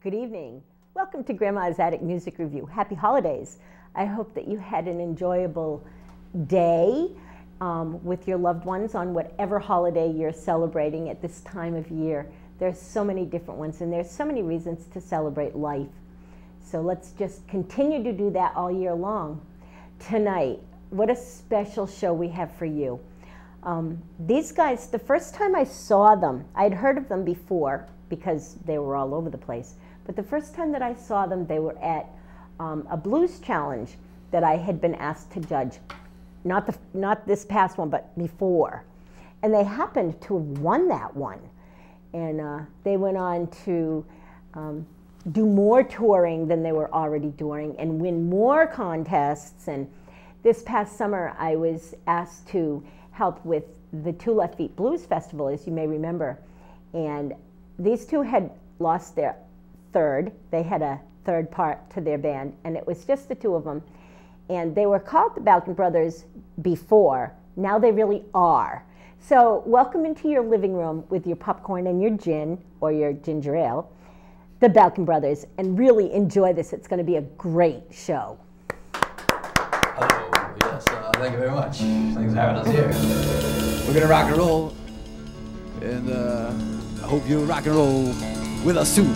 Good evening. Welcome to Grandma's Attic Music Review. Happy holidays. I hope that you had an enjoyable day with your loved ones on whatever holiday you're celebrating at this time of year. There's so many different ones, and there's so many reasons to celebrate life. So let's just continue to do that all year long. Tonight, what a special show we have for you. These guys, the first time I saw them, I'd heard of them before because they were all over the place. But the first time that I saw them, they were at a blues challenge that I had been asked to judge. Not this past one, but before. And they happened to have won that one. And they went on to do more touring than they were already doing and win more contests. And this past summer, I was asked to help with the Two Left Feet Blues Festival, as you may remember. And these two had lost their third. They had a third part to their band, and it was just the two of them. And they were called the Balkun Brothers before. Now they really are. So welcome into your living room with your popcorn and your gin, or your ginger ale, the Balkun Brothers, and really enjoy this. It's going to be a great show. Hello. Yes, thank you very much. Thanks for having us here. We're going to rock and roll, and I hope you'll rock and roll with us too.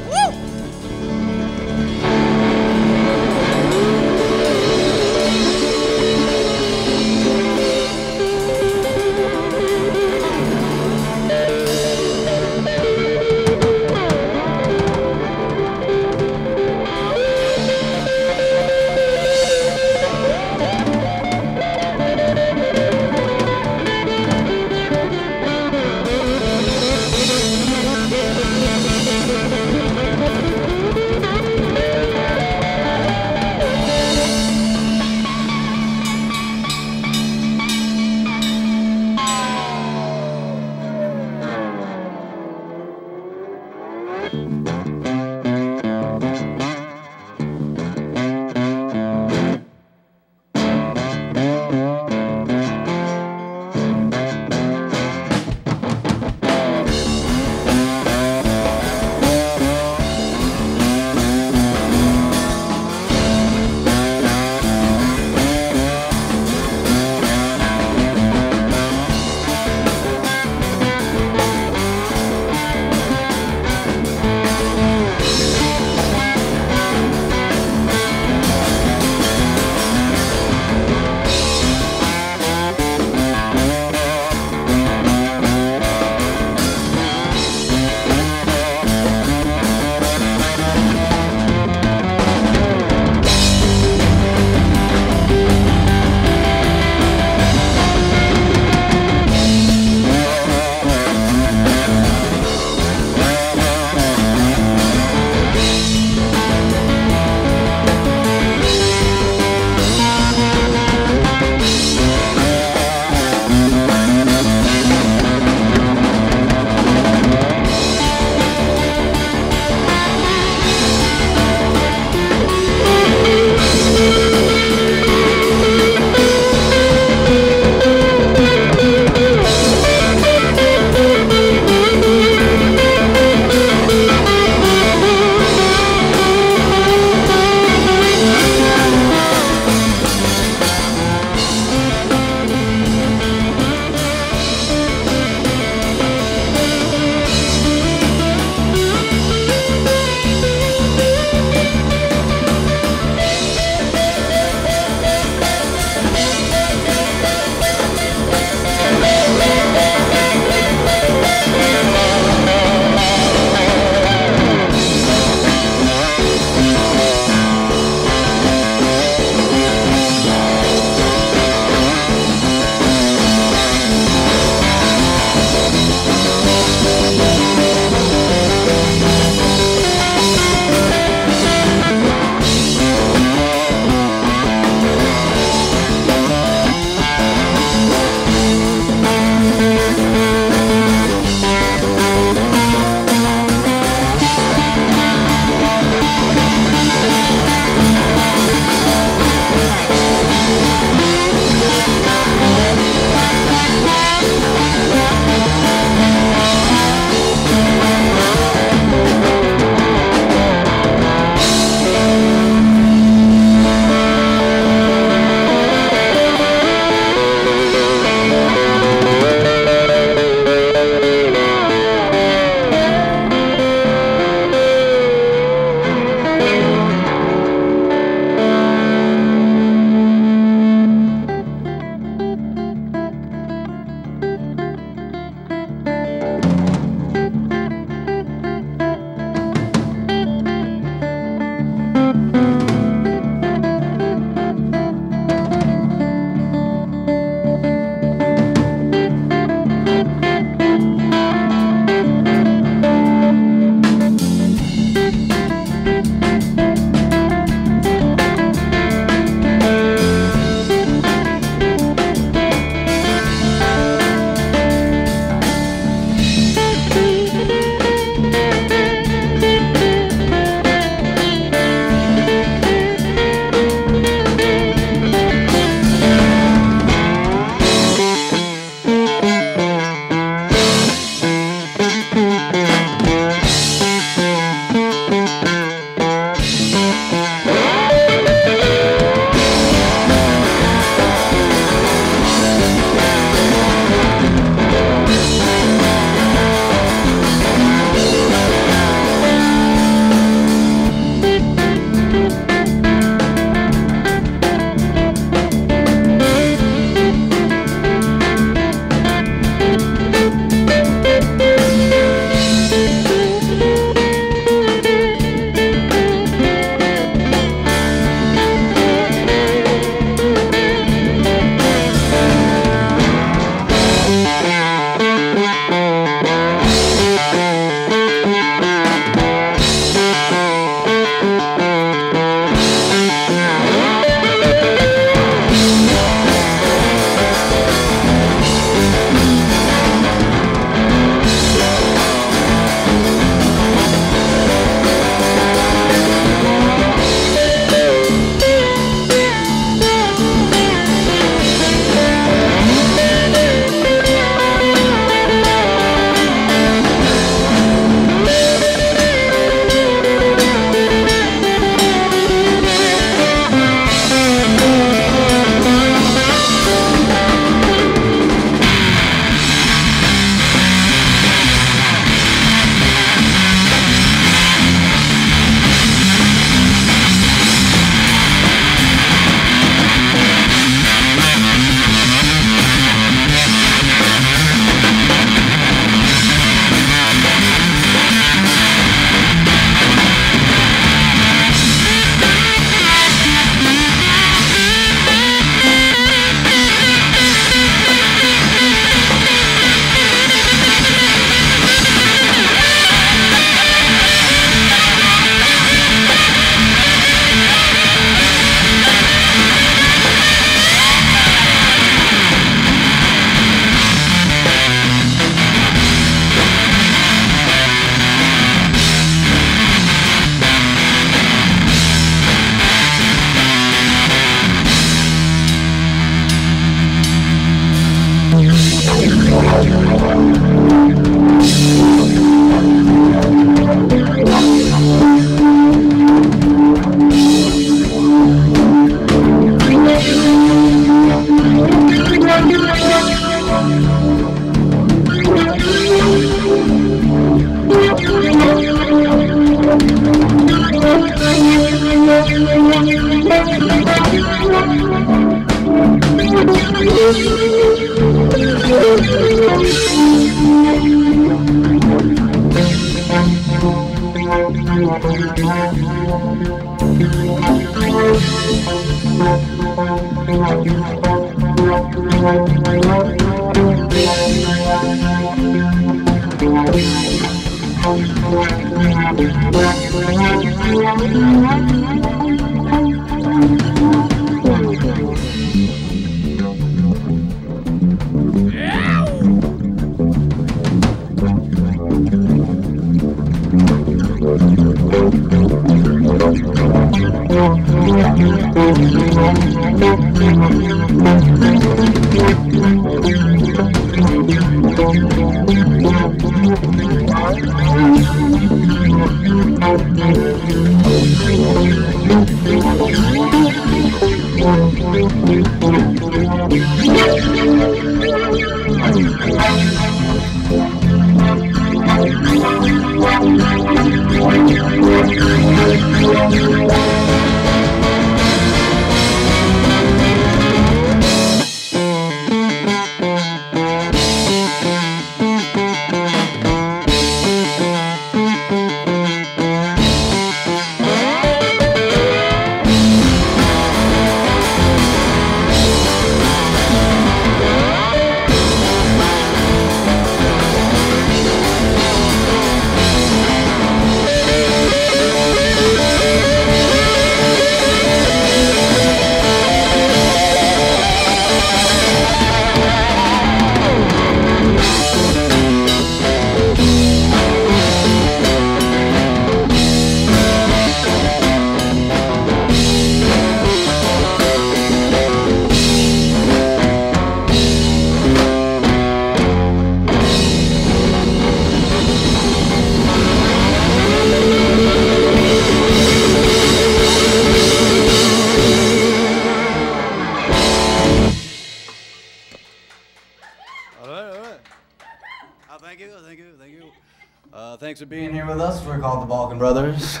Thanks for being here with us. We're called the Balkun Brothers.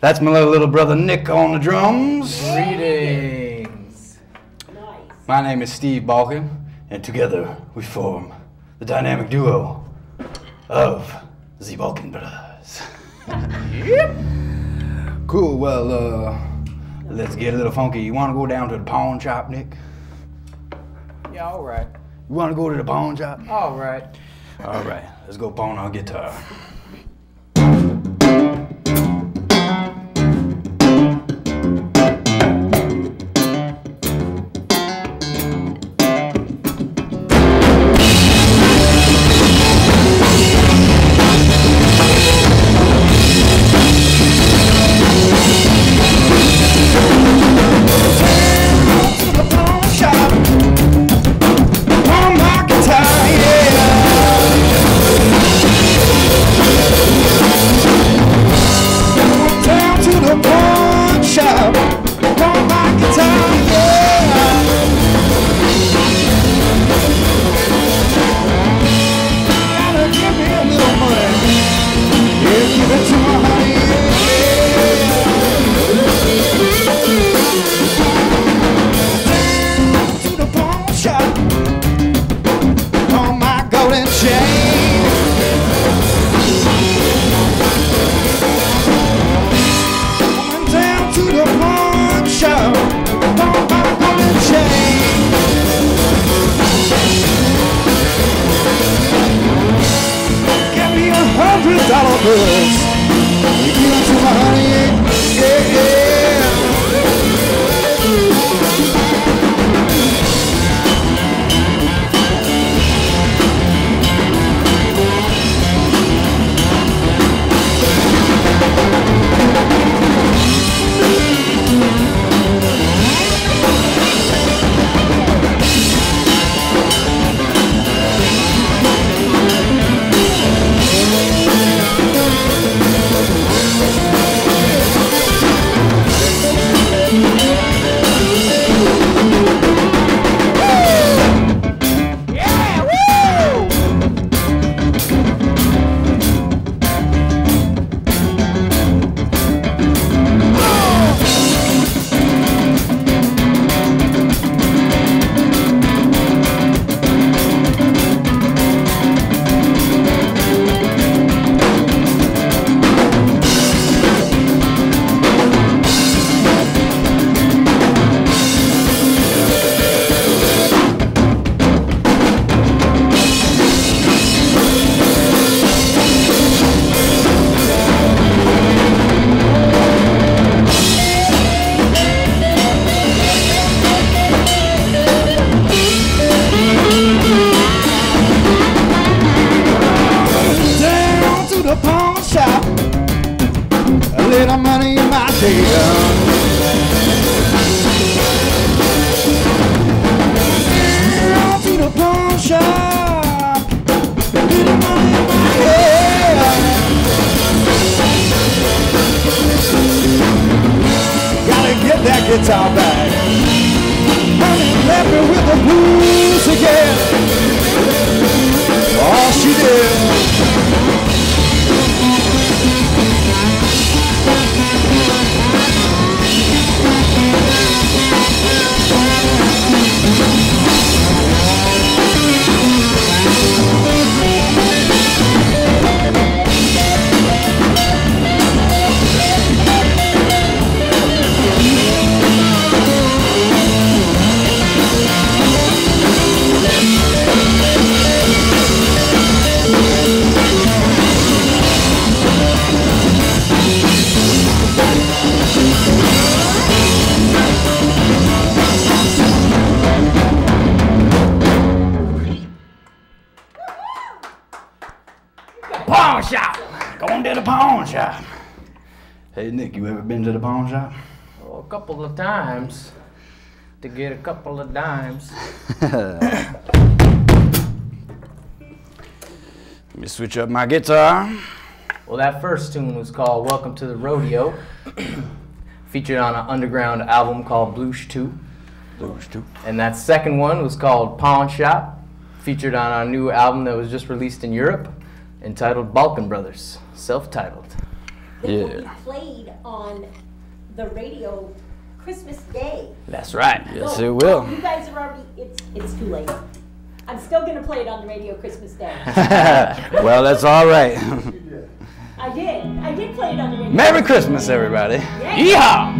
That's my little brother Nick on the drums. Greetings. Nice. My name is Steve Balkun, and together we form the dynamic duo of the Balkun Brothers. Yep. Cool, well, let's get a little funky. You want to go down to the pawn shop, Nick? Yeah, all right. You want to go to the pawn shop? All right. All right, let's go pawn our guitar. guitar back. Honey left me with the blues again. Oh, she did. Pawn shop. Going to the pawn shop. Hey Nick, you ever been to the pawn shop? Oh, a couple of times to get a couple of dimes. Let me switch up my guitar. Well, that first tune was called Welcome to the Rodeo, featured on an underground album called Blues 2. Blues 2. And that second one was called Pawn Shop, featured on our new album that was just released in Europe, entitled Balkun Brothers, self-titled. This will be played on the radio Christmas Day. That's right. Yes, it will. You guys are already, it's too late. I'm still going to play it on the radio Christmas Day. Well, that's all right. I did play it on the radio. Merry Christmas, everybody. Yeehaw!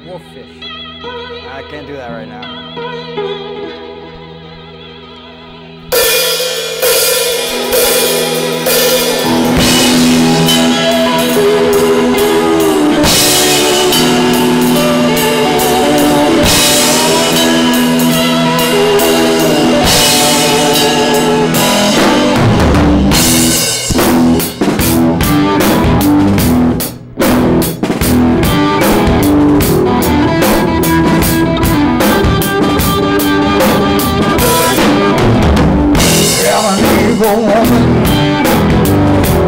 Wolffish. I can't do that right now.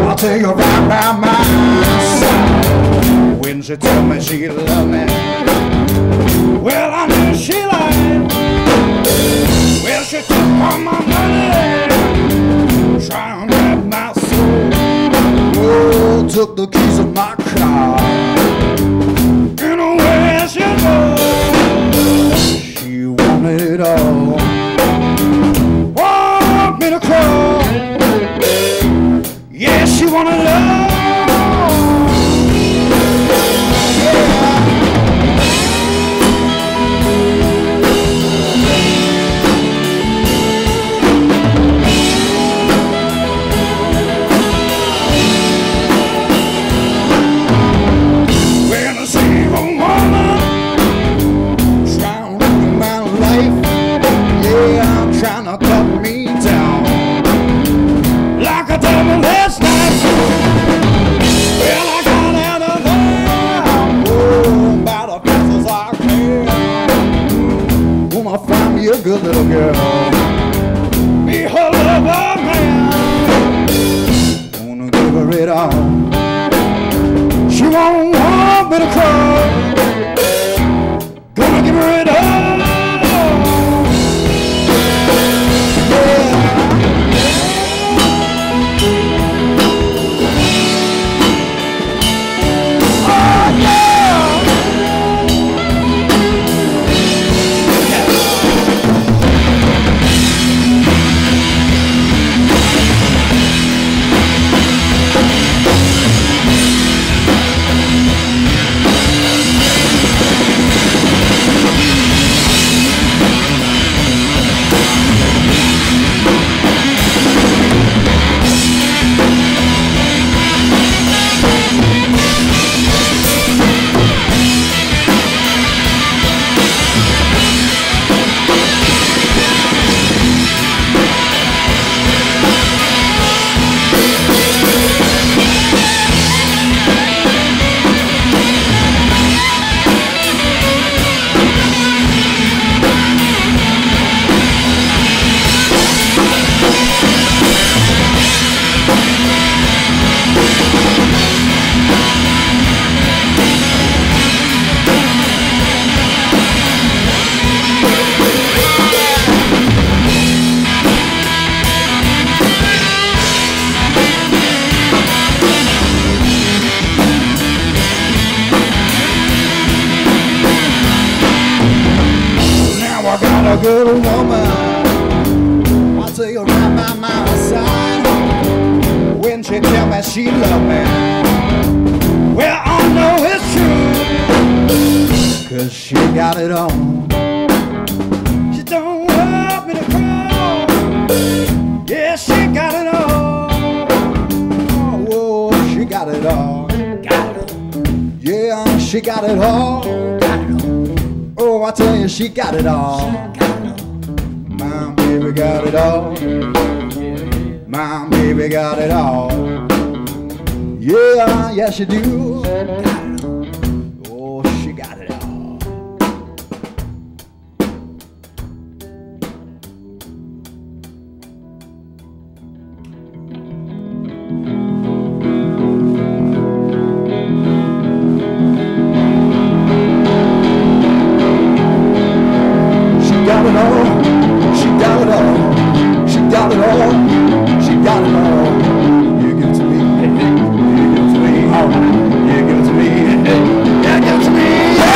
I'll tell you right by my side. When she told me she loved me, well, I knew she lied. Well, she took all my money, trying to grab my soul. Oh, took the keys of my car, and away she goes. She wanted it all. Want me to crawl? Yeah, she wanted love. When I see a woman trying to ruin my life, yeah, I'm trying to cut me down like a double-edged knife. Well, I got out of there, oh, about as fast as I can. Gonna find me a good little girl, be her lover man. Gonna give her it all. She won't want me to cry. Gonna give her it all. a good woman. I'll tell you right by my side. When she tell me she love me, well, I know it's true, 'cause she got it on. She don't want me to crawl. Yeah, she got it all. Oh, she got it all. Yeah, she got it all. Oh, I tell you, she got it all. My baby got it all. My baby got it all. Yeah, yes she do. Oh, she got it all. She got it all. She got it all. She got it all. She got it all. You give it to me. You give it to me. All right. You give it to me. Yeah, give it to me. Yeah.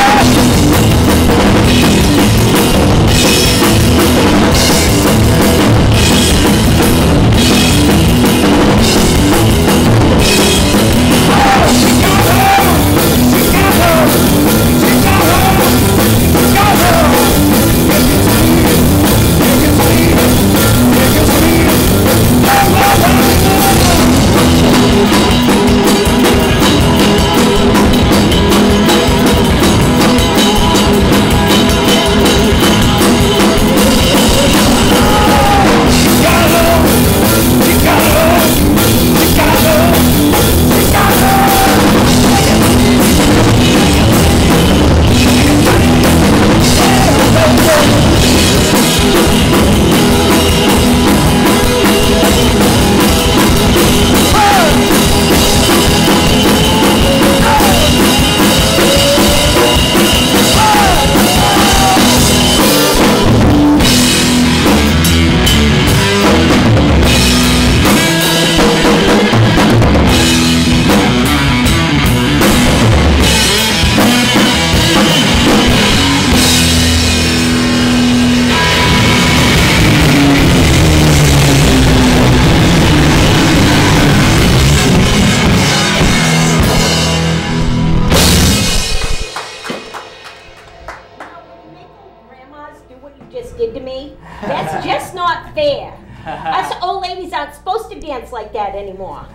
Us old ladies aren't supposed to dance like that anymore.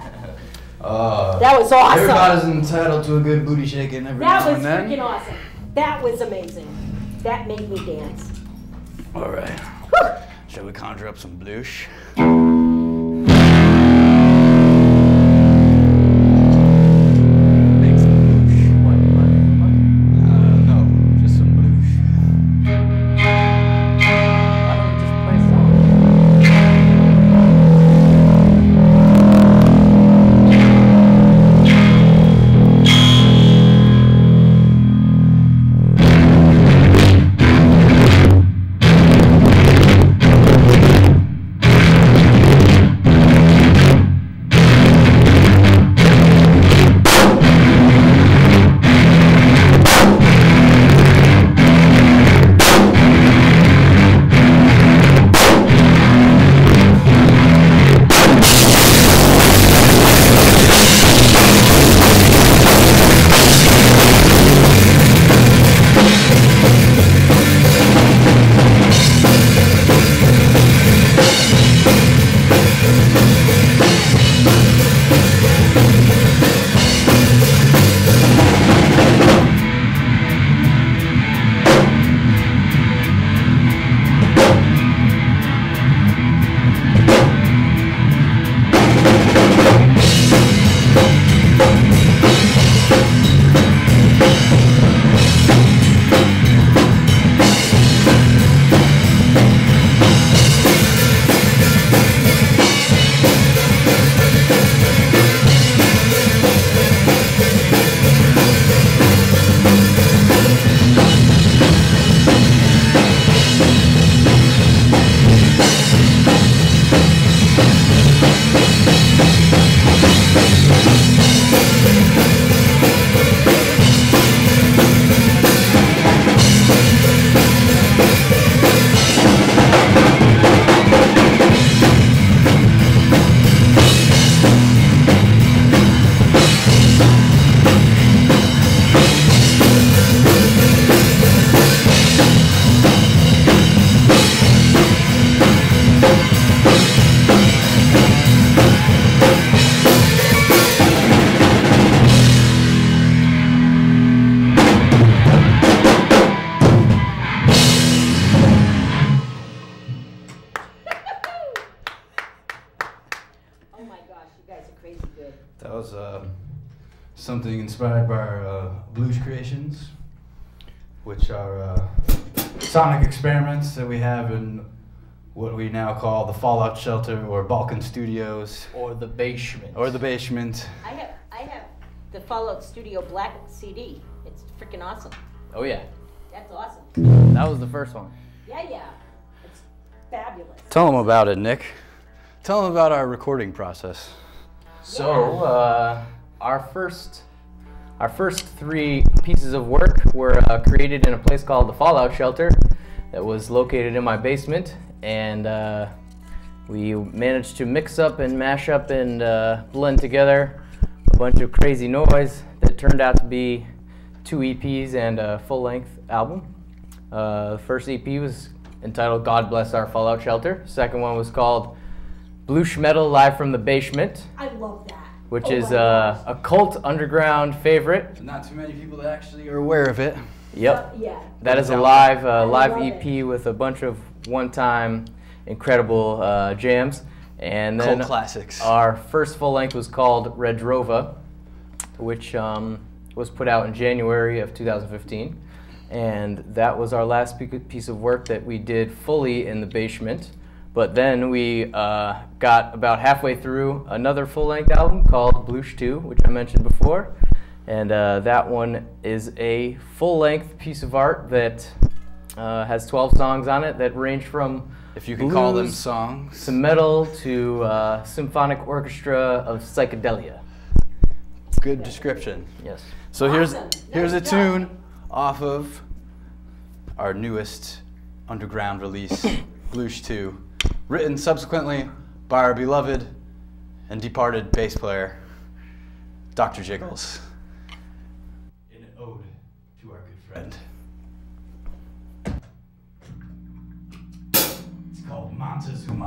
That was awesome. Everybody's entitled to a good booty shaking every That now was and then. freaking awesome. That was amazing. That made me dance. All right. Shall we conjure up some bloosh? Make some bloosh. No, just some bloosh. Why don't we just play a song? something inspired by our blues creations, which are sonic experiments that we have in what we now call the Fallout Shelter or Balkun Studios. Or the basement. Or the basement. I have the Fallout Studio Black CD. It's freaking awesome. Oh yeah. That's awesome. That was the first one. Yeah. It's fabulous. Tell them about it, Nick. Tell them about our recording process. So, our first 3 pieces of work were created in a place called the Fallout Shelter that was located in my basement, and we managed to mix up and mash up and blend together a bunch of crazy noise that turned out to be 2 EPs and a full-length album. The first EP was entitled God Bless Our Fallout Shelter. The second one was called Blues Metal Live from the Basement. I love that. Which is a cult underground favorite. Not too many people that actually are aware of it. Yep. Yeah. That is a live love EP with a bunch of one-time incredible jams. And then Cult classics. Our first full length was called Red Drova, which was put out in January of 2015. And that was our last piece of work that we did fully in the basement. But then we got about halfway through another full-length album called Blues 2, which I mentioned before. And that one is a full-length piece of art that has 12 songs on it that range from if you can blues call them songs, to metal to symphonic orchestra of psychedelia. Good description. Yes. So Awesome. here's a Nice job. tune off of our newest underground release, Blues 2, written subsequently by our beloved and departed bass player, Dr. Jiggles, in an ode to our good friend. It's called Montezuma.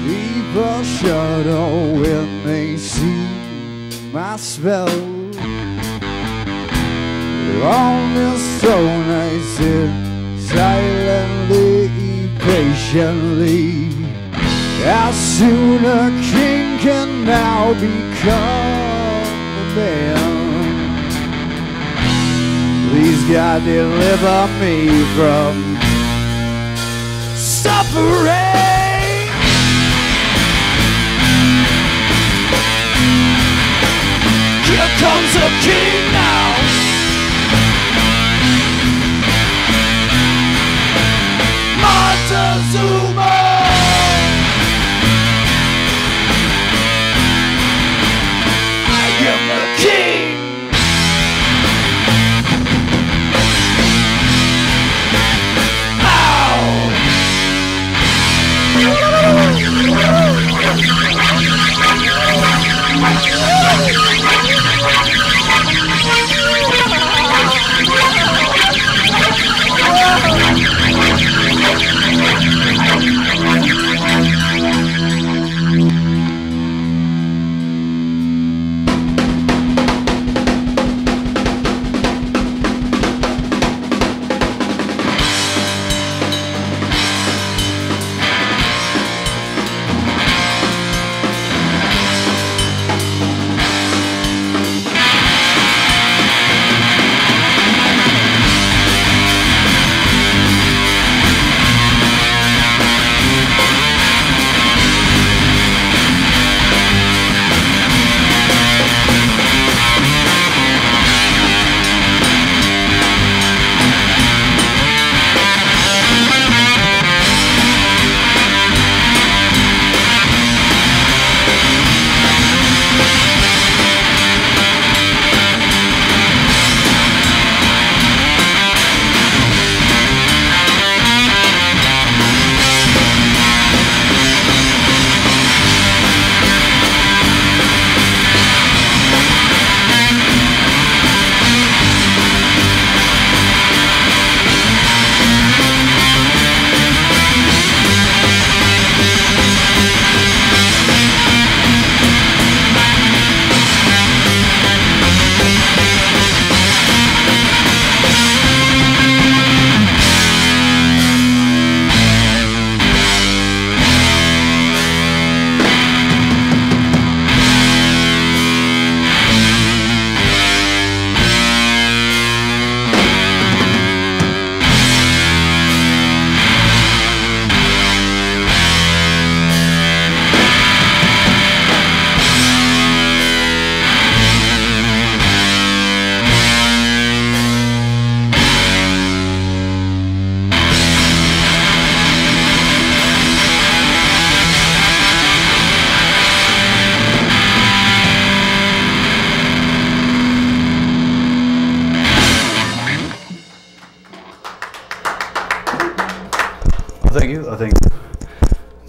People shudder when they see my spell. On this throne I sit silently, patiently. How soon a king can now become a man. Please God deliver me from suffering. Here comes a king now. Montezuma. I am the king. Ow!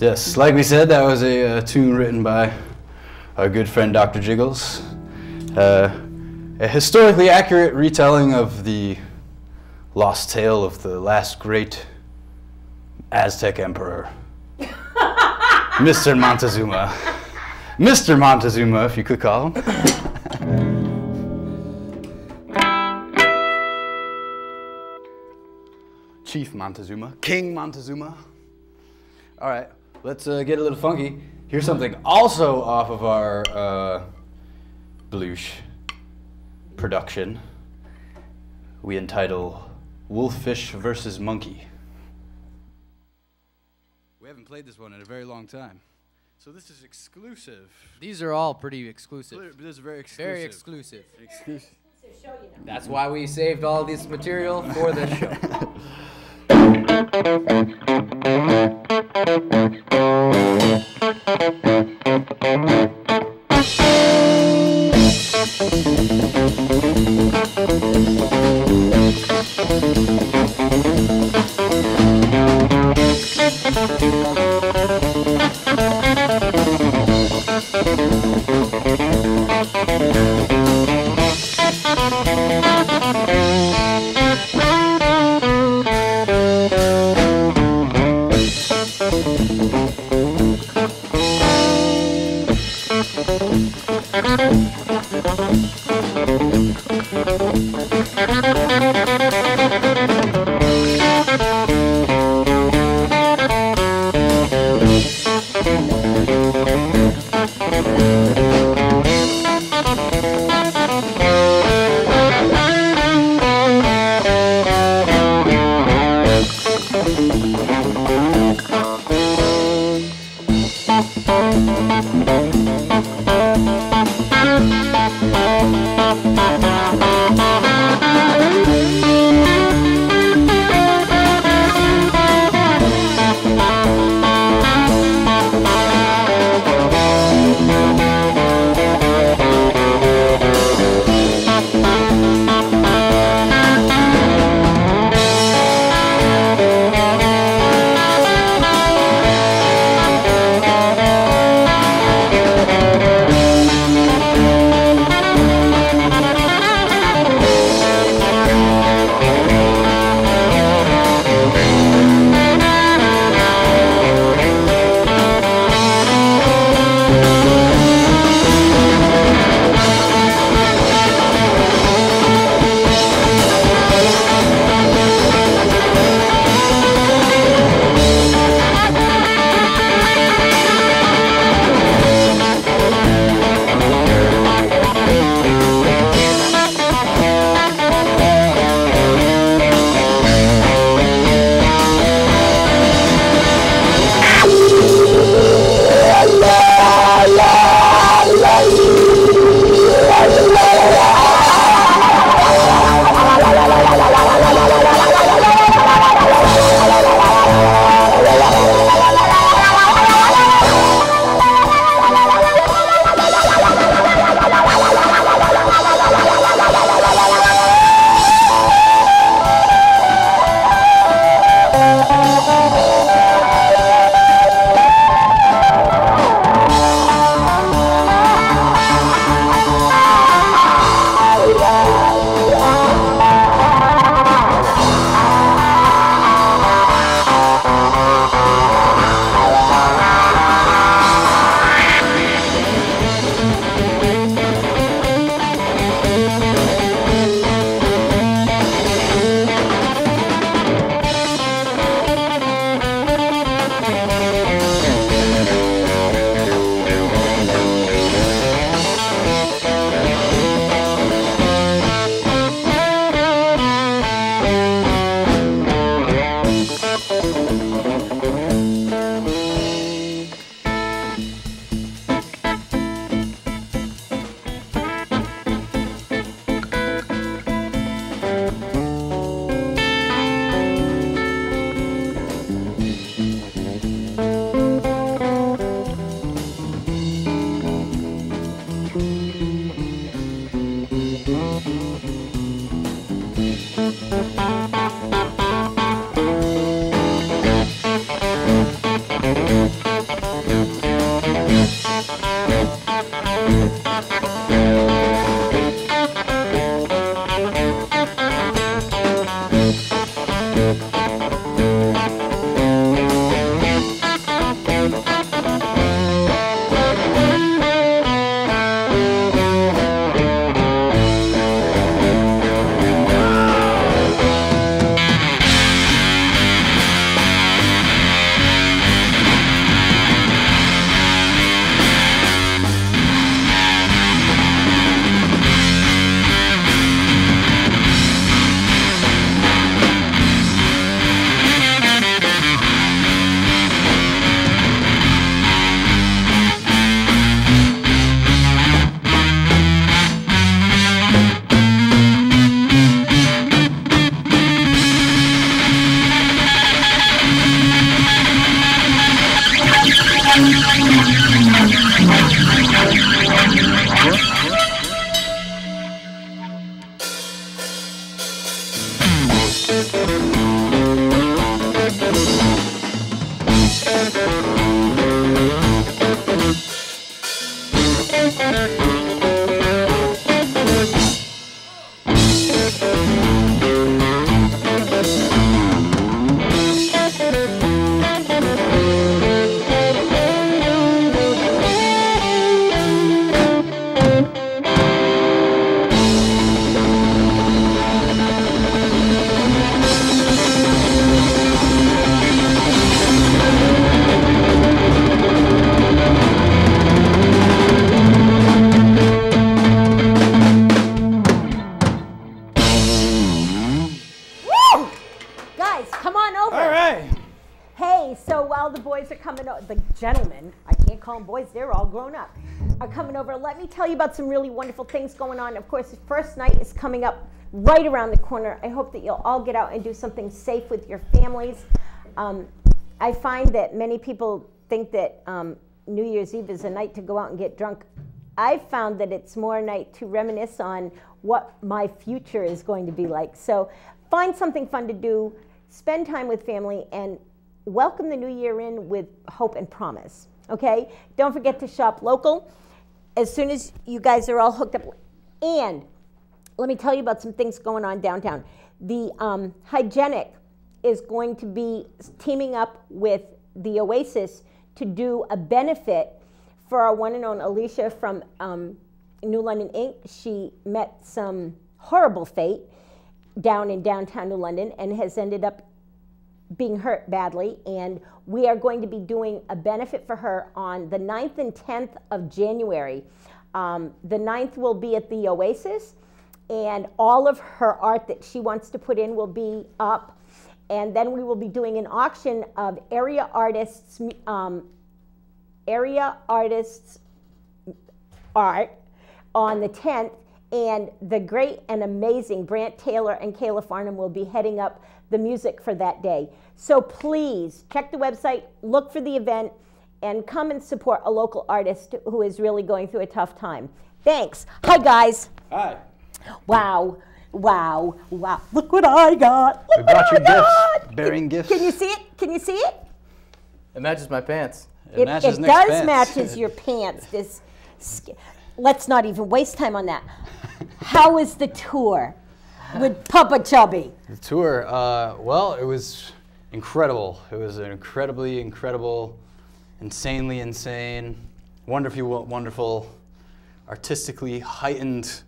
Yes, like we said, that was a tune written by our good friend Dr. Jiggles. A historically accurate retelling of the lost tale of the last great Aztec emperor, Mr. Montezuma. Mr. Montezuma, if you could call him. Chief Montezuma, King Montezuma. All right, let's get a little funky. Here's something also off of our Bloosh production. We entitle Wolffish versus Monkey. We haven't played this one in a very long time. So this is exclusive. These are all pretty exclusive. This is very exclusive. Very exclusive. Exclusive. That's why we saved all this material for this show. The gentlemen, I can't call them boys, they're all grown up, are coming over. Let me tell you about some really wonderful things going on. Of course, the first night is coming up right around the corner. I hope that you'll all get out and do something safe with your families. I find that many people think that New Year's Eve is a night to go out and get drunk. I've found that it's more a night to reminisce on what my future is going to be like. So find something fun to do, spend time with family, and welcome the new year in with hope and promise, okay? Don't forget to shop local as soon as you guys are all hooked up. And let me tell you about some things going on downtown. The Hygienic is going to be teaming up with the Oasis to do a benefit for our one and only Alicia from New London Inc. She met some horrible fate down in downtown New London and has ended up being hurt badly, and we are going to be doing a benefit for her on the 9th and 10th of January. The 9th will be at the Oasis, and all of her art that she wants to put in will be up, and then we will be doing an auction of area artists art on the 10th, and the great and amazing Brant Taylor and Kayla Farnham will be heading up the music for that day. So please check the website, look for the event, and come and support a local artist who is really going through a tough time. Thanks. Hi, guys. Hi. Wow. Wow. Wow. Look what I got. We brought you gifts. Bearing gifts. Can you see it? Can you see it? It matches my pants. It matches does Nick's pants. matches your pants. Let's not even waste time on that. How was the tour with Papa Chubby? The tour, well, it was incredible. It was an incredibly incredible, insanely insane, wonderfully wonderful, artistically heightened,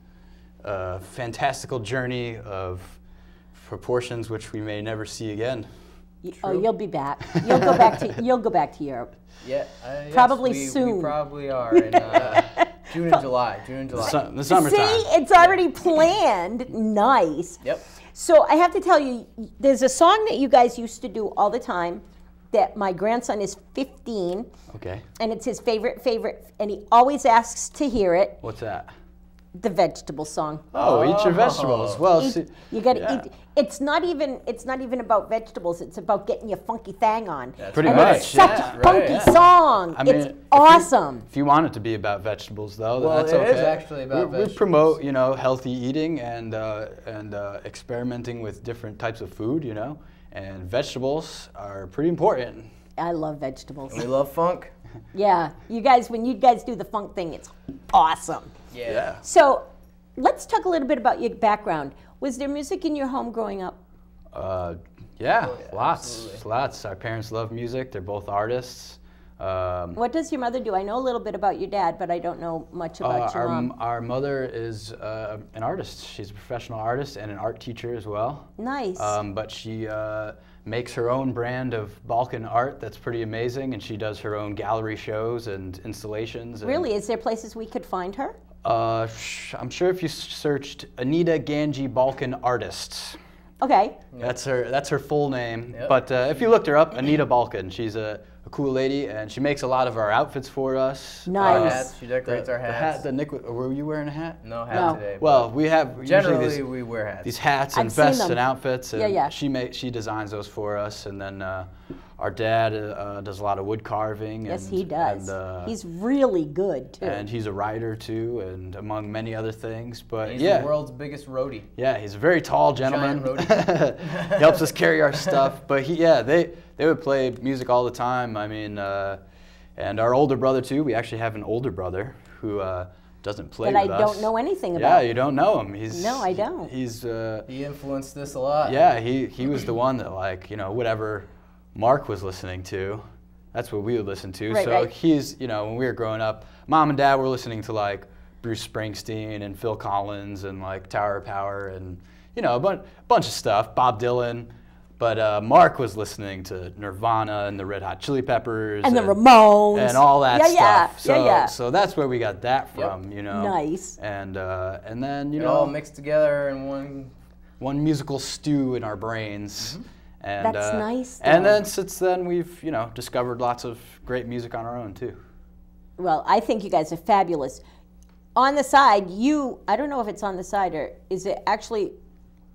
fantastical journey of proportions which we may never see again. Oh, you'll be back. You'll go back to Europe. Yeah, probably yes, soon. We probably are in June and July. The summertime. See, it's already planned. Nice. Yep. So I have to tell you, there's a song that you guys used to do all the time that my grandson is 15. Okay. And it's his favorite, and he always asks to hear it. What's that? The vegetable song. Oh, eat your vegetables. Well, you got to eat. It's not even about vegetables. It's about getting your funky thing on. Pretty and much. It's such a funky song. I mean, it's awesome. If you want it to be about vegetables, though, well, that's it okay. is actually about vegetables. We promote, healthy eating and experimenting with different types of food, and vegetables are pretty important. I love vegetables. And we love funk. Yeah, you guys, when you guys do the funk thing, it's awesome. Yeah. So let's talk a little bit about your background. Was there music in your home growing up? Yeah, lots, absolutely. lots. Our parents love music. They're both artists. What does your mother do? I know a little bit about your dad, but I don't know much about your mom. Our mother is an artist. She's a professional artist and an art teacher as well. Nice. But she makes her own brand of Balkan art that's pretty amazing, and she does her own gallery shows and installations. And, Really? Is there places we could find her? I'm sure if you searched Anita Ganji Balkan Artists, Okay. that's her full name. Yep. But if you looked her up, Anita Balkan, she's a cool lady, and she makes a lot of our outfits for us. Nice. Hats. She decorates our The hats. hat that Nick, were you wearing a hat? No hat No. today. Well, we have generally usually we wear hats. these hats and I've seen vests them. and outfits, and Yeah. she designs those for us. And then our dad does a lot of wood carving. Yes, and, he does. And, He's really good, too. and he's a writer too, and among many other things. But He's yeah, the world's biggest roadie. yeah, he's a very tall gentleman. Giant He helps us carry our stuff. But they would play music all the time. I mean, and our older brother too. We actually have an older brother who doesn't play That with I us. don't know anything Yeah, about. you don't know him. He's No, I don't. He's He influenced this a lot. yeah, he was the one that, like, whatever Mark was listening to, that's what we would listen to. Right, so right. he's, when we were growing up, Mom and Dad were listening to like Bruce Springsteen and Phil Collins and like Tower of Power and a bunch of stuff, Bob Dylan. But Mark was listening to Nirvana and the Red Hot Chili Peppers And the Ramones. and all that stuff. So, Yeah. so that's where we got that from, Nice. And then It all mixed together in one. musical stew in our brains. And, That's nice, And though. then since then we've discovered lots of great music on our own too. Well, I think you guys are fabulous. On the side, I don't know if it's on the side or is it actually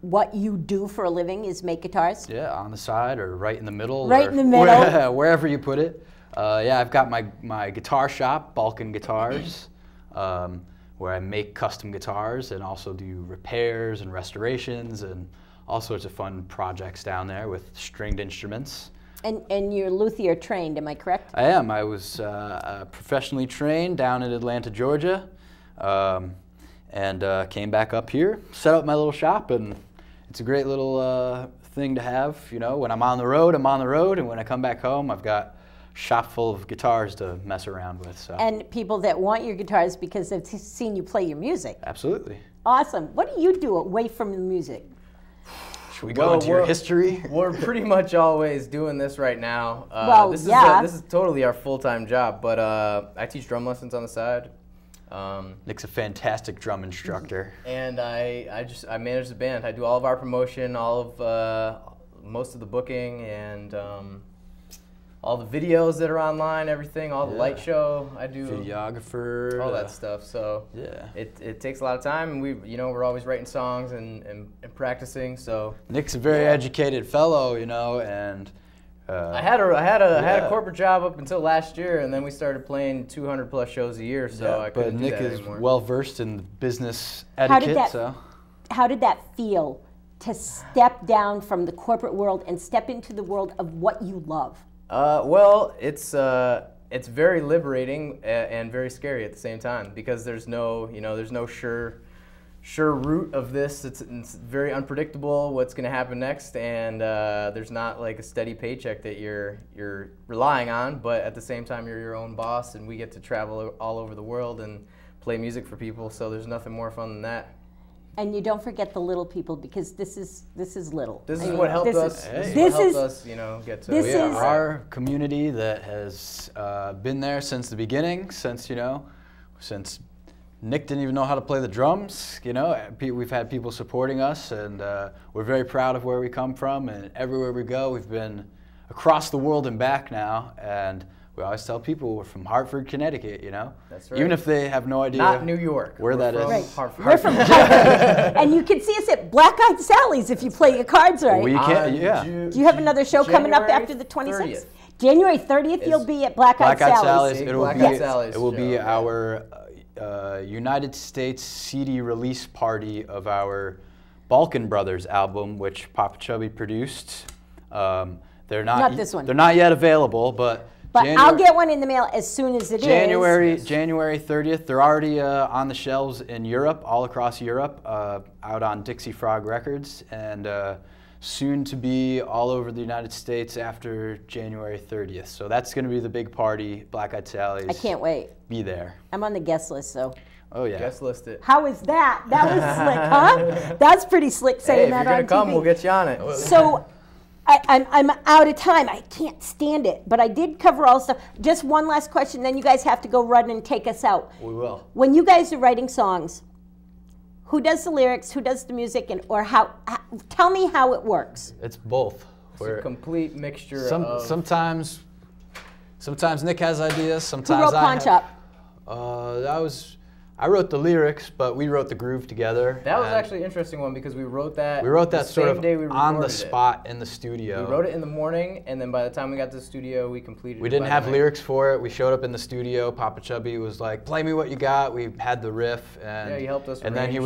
what you do for a living is make guitars? Yeah, on the side or right in the middle. Right or in the middle. Wherever you put it. Yeah, I've got my guitar shop, Balkun Guitars, where I make custom guitars and also do repairs and restorations and all sorts of fun projects down there with stringed instruments. And you're luthier trained, am I correct? I am. I was professionally trained down in Atlanta, Georgia, and came back up here, set up my little shop, and it's a great little thing to have. When I'm on the road, I'm on the road, and when I come back home, I've got a shop full of guitars to mess around with. So. And people that want your guitars because they've seen you play your music. Absolutely. Awesome. What do you do away from the music? Should we go into your history? We're pretty much always doing this right now. Well, this yeah. This is totally our full-time job, but I teach drum lessons on the side. Nick's a fantastic drum instructor. And I manage the band. I do all of our promotion, all of most of the booking, and all the videos that are online, everything, all the light show. I do Videographer. all that stuff. So Yeah. it takes a lot of time, and we're always writing songs and practicing. So Nick's a very educated fellow, and I had a Yeah. corporate job up until last year, and then we started playing 200 plus shows a year. So I but couldn't do Nick that is anymore. well versed in business How did etiquette. that- So How did that feel to step down from the corporate world and step into the world of what you love? Well, it's very liberating and very scary at the same time because there's no sure route of this. It's very unpredictable what's going to happen next, and there's not like a steady paycheck that you're relying on. But at the same time, you're your own boss, and we get to travel all over the world and play music for people. So there's nothing more fun than that. And you don't forget the little people because this is little. This I is mean, what helped this us. is- This is this what helped is- us, get to. this yeah, is- our community that has been there since the beginning, since Nick didn't even know how to play the drums. We've had people supporting us, and we're very proud of where we come from. And everywhere we go, we've been across the world and back now. And we always tell people we're from Hartford, Connecticut. That's right. Even if they have no idea. Not New York. Where that We're is. from Hartford. We're from Hartford. And you can see us at Black Eyed Sally's if you play your cards right. We can, yeah. Do you have another show coming up January after the 26th? 30th. January 30th, you'll be at Black Eyed Black Eyed Sally's. Sally's. Big It will Black be. Eyed Sally's It will be show, yeah. our United States CD release party of our Balkun Brothers album, which Papa Chubby produced. They're not. Not this one. They're not yet available, but. But I'll get one in the mail as soon as it is. January 30th. They're already on the shelves in Europe, all across Europe, out on Dixie Frog Records, and soon to be all over the United States after January 30th. So that's going to be the big party. Black Eyed Sally's. I can't wait. Be there. I'm on the guest list, so. Oh yeah. Guest listed. How is that? That was slick, huh? That's pretty slick saying that on TV. If you're gonna come, we'll get you on it. So. I'm out of time. I can't stand it. But I did cover all stuff. Just one last question, then you guys have to go run and take us out. We will. When you guys are writing songs, who does the lyrics, who does the music, and or how tell me how it works. It's both. It's a complete mixture of... Sometimes Nick has ideas, sometimes Who wrote Pawn Shop? I wrote the lyrics, but we wrote the groove together. That was actually an interesting one because we wrote that sort of day we on the spot in the studio. We wrote it in the morning, and then by the time we got to the studio, we completed it. We didn't have lyrics for it. We showed up in the studio. Papa Chubby was like, "Play me what you got." We had the riff, and yeah, he helped us. And then he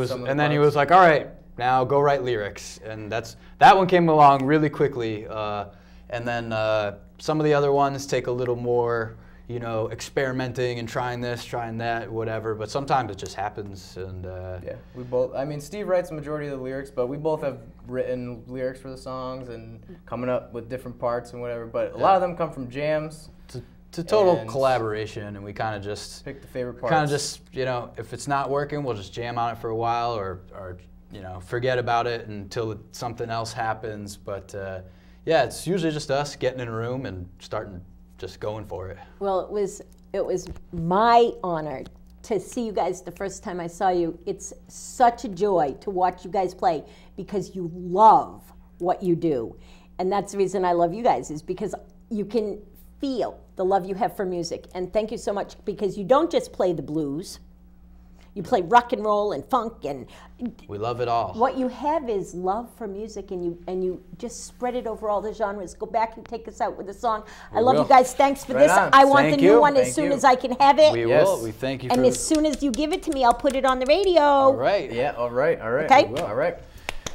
was like, "All right, now go write lyrics." And that one came along really quickly. And then some of the other ones take a little more, experimenting and trying this, trying that, whatever. But sometimes it just happens. And yeah, we both. I mean, Steve writes the majority of the lyrics, but we both have written lyrics for the songs and coming up with different parts and whatever. But a lot of them come from jams. It's a total collaboration, and we kind of just pick the favorite parts. Kind of just, if it's not working, we'll just jam on it for a while, or forget about it until something else happens. But yeah, it's usually just us getting in a room and starting. Just going for it. Well, it was my honor to see you guys the first time I saw you. It's such a joy to watch you guys play because you love what you do. And that's the reason I love you guys, is because you can feel the love you have for music. And thank you so much, because you don't just play the blues. You play rock and roll and funk, and we love it all. What you have is love for music, and you just spread it over all the genres. Go back and take us out with a song. I love you guys. Thanks for this. I want the new one as soon as I can have it. We will. We thank you. And as soon as you give it to me, I'll put it on the radio. All right. Yeah. All right. All right. Okay. All right.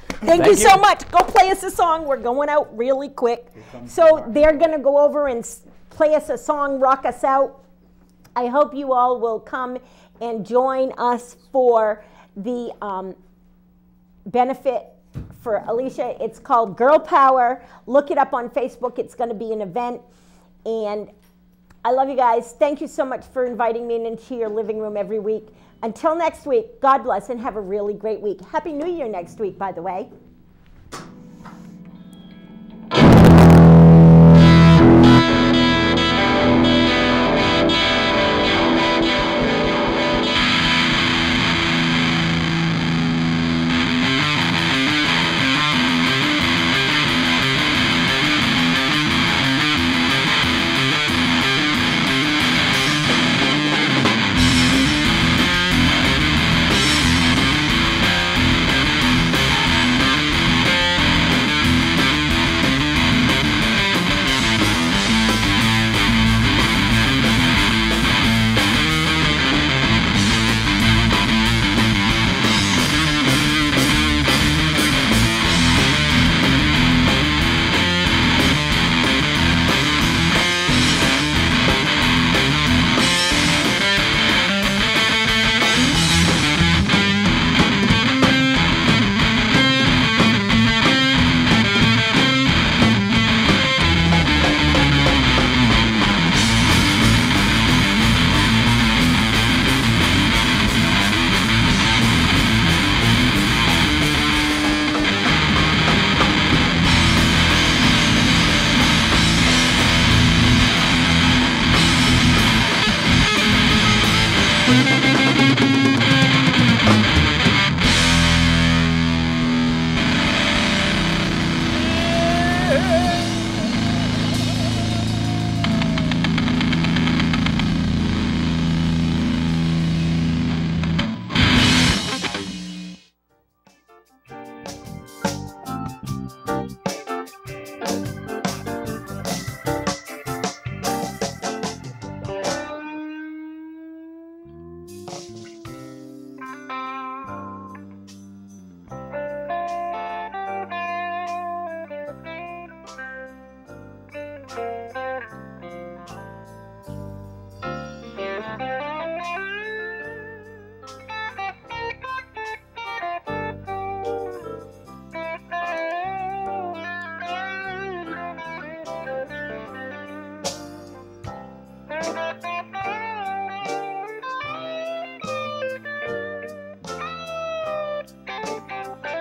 Thank you so much. Go play us a song. We're going out really quick. So they're going to go over and play us a song, rock us out. I hope you all will come and join us for the benefit for Alicia. It's called Girl Power. Look it up on Facebook. It's going to be an event. And I love you guys. Thank you so much for inviting me into your living room every week. Until next week, God bless and have a really great week. Happy New Year next week, by the way.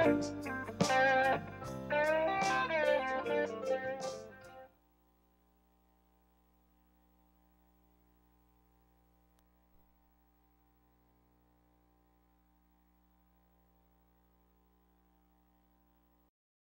friends.